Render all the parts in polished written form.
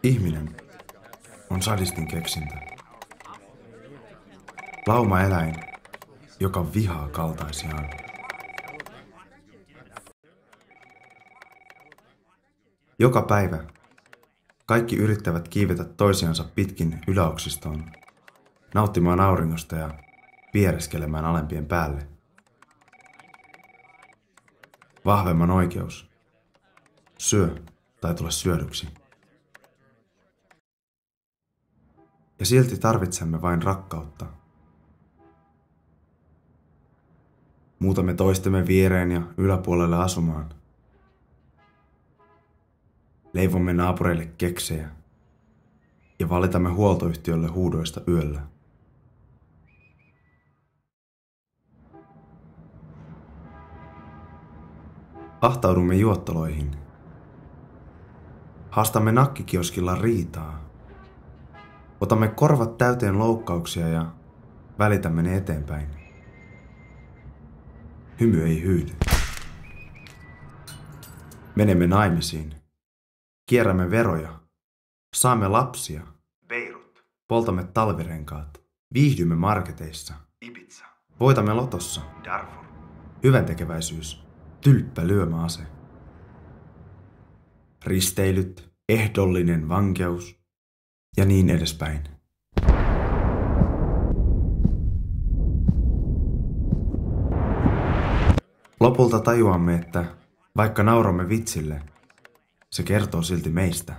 Ihminen on sadistin keksintö. Laumaeläin, joka vihaa kaltaisiaan. Joka päivä kaikki yrittävät kiivetä toisiansa pitkin yläoksistoon, nauttimaan auringosta ja piereskelemään alempien päälle. Vahvemman oikeus. Syö tai tule syödyksi. Ja silti tarvitsemme vain rakkautta. Muutamme toistemme viereen ja yläpuolelle asumaan. Leivomme naapureille keksejä ja valitamme huoltoyhtiölle huudoista yöllä. Ahtaudumme juottoloihin. Haastamme nakkikioskilla riitaa. Otamme korvat täyteen loukkauksia ja välitämme ne eteenpäin. Hymy ei hyydy. Menemme naimisiin. Kierrämme veroja. Saamme lapsia. Beirut. Poltamme talvirenkaat. Viihdymme marketeissa. Ibiza. Voitamme lotossa. Darfur. Hyväntekeväisyys. Tylppä lyömäase. Risteilyt. Ehdollinen vankeus. Ja niin edespäin. Lopulta tajuamme, että vaikka nauramme vitsille, se kertoo silti meistä.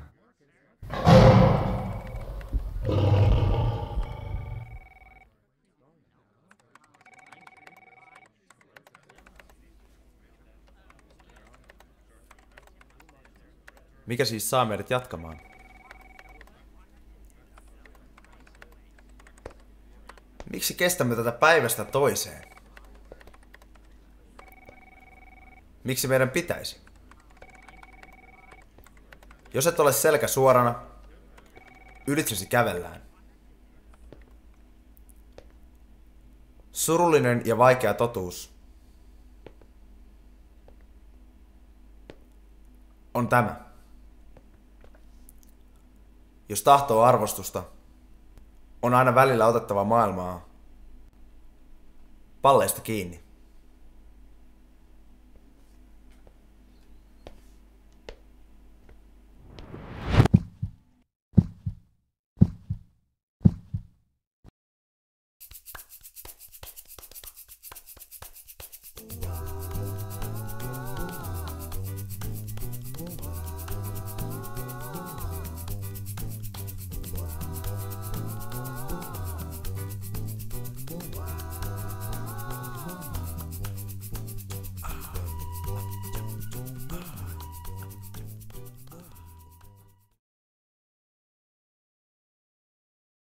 Mikä siis saa meidät jatkamaan? Miksi kestämme tätä päivästä toiseen? Miksi meidän pitäisi? Jos et ole selkä suorana, ylitsesi kävellään. Surullinen ja vaikea totuus on tämä. Jos tahtoo arvostusta, on aina välillä otettava maailmaa palleista kiinni.